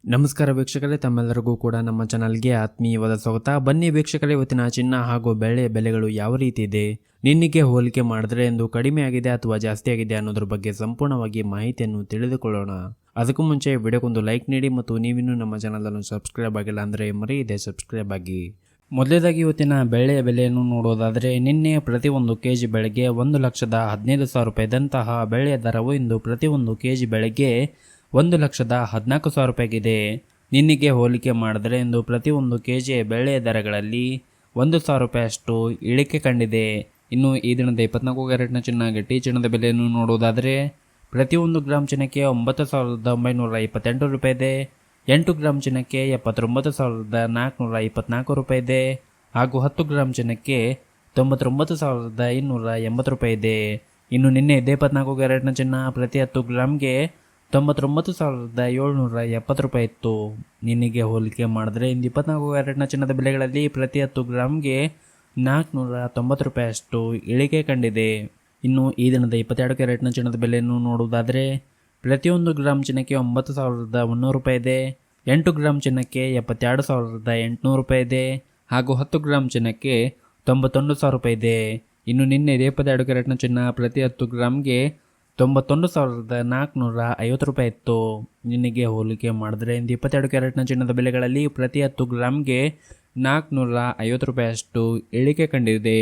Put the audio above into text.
ನಮಸ್ಕಾರ ವೀಕ್ಷಕರೇ, ತಮ್ಮೆಲ್ಲರಿಗೂ ಕೂಡ ನಮ್ಮ ಚಾನಲ್ಗೆ ಆತ್ಮೀಯವಾದ ಸ್ವಾಗತ. ಬನ್ನಿ ವೀಕ್ಷಕರೇ, ಇವತ್ತಿನ ಚಿನ್ನ ಹಾಗೂ ಬೆಳ್ಳಿಯ ಬೆಲೆಗಳು ಯಾವ ರೀತಿ ಇದೆ, ನಿನ್ನೆಗೆ ಹೋಲಿಕೆ ಮಾಡಿದ್ರೆ ಎಂದು ಕಡಿಮೆ ಆಗಿದೆ ಅಥವಾ ಜಾಸ್ತಿ ಆಗಿದೆ ಅನ್ನೋದ್ರ ಬಗ್ಗೆ ಸಂಪೂರ್ಣವಾಗಿ ಮಾಹಿತಿಯನ್ನು ತಿಳಿದುಕೊಳ್ಳೋಣ. ಅದಕ್ಕೂ ಮುಂಚೆ ವಿಡಿಯೋಗೊಂದು ಲೈಕ್ ನೀಡಿ ಮತ್ತು ನೀವಿನ್ನೂ ನಮ್ಮ ಚಾನಲ್ ಅನ್ನು ಸಬ್ಸ್ಕ್ರೈಬ್ ಆಗಿಲ್ಲ ಅಂದರೆ ಮರೆಯದೆ ಸಬ್ಸ್ಕ್ರೈಬ್ ಆಗಿ. ಮೊದಲೇದಾಗಿ ಇವತ್ತಿನ ಬೆಳ್ಳಿಯ ಬೆಲೆಯನ್ನು ನೋಡೋದಾದರೆ, ನಿನ್ನೆ ಪ್ರತಿ 1 ಕೆಜಿ ಬೆಳೆಗೆ 1,15,000 ರೂಪಾಯಿದಂತಹ ಬೆಳ್ಳಿಯ ದರವು ಇಂದು ಪ್ರತಿ 1 ಕೆಜಿ ಬೆಳೆಗೆ 1,14,000 ರೂಪಾಯಿಗಿದೆ. ನಿನ್ನೆಗೆ ಹೋಲಿಕೆ ಮಾಡಿದರೆ ಇಂದು ಪ್ರತಿ 1 ಕೆಜಿ ಬೆಳ್ಳಿಯ ದರಗಳಲ್ಲಿ 1,000 ರೂಪಾಯಿಯಷ್ಟು ಇಳಿಕೆ ಕಂಡಿದೆ. ಇನ್ನು ಈ ದಿನದ 24 ಕ್ಯಾರೆಟ್ನ ಚಿನ್ನ ಗಟ್ಟಿ ಚಿನ್ನದ ಬೆಲೆಯನ್ನು ನೋಡುವುದಾದರೆ, ಪ್ರತಿ 1 ಗ್ರಾಮ್ ಚಿನ್ನಕ್ಕೆ 9,928 ರೂಪಾಯಿ ಇದೆ. 8 ಗ್ರಾಮ್ ಚಿನ್ನಕ್ಕೆ 79,424 ರೂಪಾಯಿ ಇದೆ. ಹಾಗೂ 10 ಗ್ರಾಮ್ ಚಿನ್ನಕ್ಕೆ 99,280 ರೂಪಾಯಿ ಇದೆ. ಇನ್ನು ನಿನ್ನೆ 24 ಕ್ಯಾರೆಟ್ನ ಚಿನ್ನ ಪ್ರತಿ 10 ಗ್ರಾಮ್ಗೆ 99,770 ರೂಪಾಯಿ ಇತ್ತು. ನಿನ್ನೆಗೆ ಹೋಲಿಕೆ ಮಾಡಿದ್ರೆ ಇಂದು 24 ಕ್ಯಾರೆಟ್ನ ಚಿನ್ನದ ಬೆಲೆಗಳಲ್ಲಿ ಪ್ರತಿ 10 ಗ್ರಾಮ್ಗೆ 490 ರೂಪಾಯಿಯಷ್ಟು ಇಳಿಕೆ ಕಂಡಿದೆ. ಇನ್ನು ಈ ದಿನದ 22 ಕ್ಯಾರೆಟ್ನ ಚಿನ್ನದ ಬೆಲೆಯನ್ನು ನೋಡುವುದಾದರೆ, ಪ್ರತಿಯೊಂದು ಗ್ರಾಮ್ ಚಿನ್ನಕ್ಕೆ 9,100 ರೂಪಾಯಿ ಇದೆ. 8 ಗ್ರಾಮ್ ಚಿನ್ನಕ್ಕೆ 72,800 ರೂಪಾಯಿ ಇದೆ. ಹಾಗೂ 10 ಗ್ರಾಮ್ ಚಿನ್ನಕ್ಕೆ 91,000 ರೂಪಾಯಿ ಇದೆ. ಇನ್ನು ನಿನ್ನೆ 22 ಕ್ಯಾರೆಟ್ನ ಚಿನ್ನ ಪ್ರತಿ 10 ಗ್ರಾಮ್ಗೆ 91,450 ರೂಪಾಯಿ ಇತ್ತು. ನಿನ್ನೆಗೆ ಹೋಲಿಕೆ ಮಾಡಿದ್ರೆ ಇಂದು 22 ಕ್ಯಾರೆಟ್ನ ಚಿನ್ನದ ಬೆಲೆಗಳಲ್ಲಿ ಪ್ರತಿ 10 ಗ್ರಾಮ್ಗೆ 450 ರೂಪಾಯಿಯಷ್ಟು ಇಳಿಕೆ ಕಂಡಿದೆ.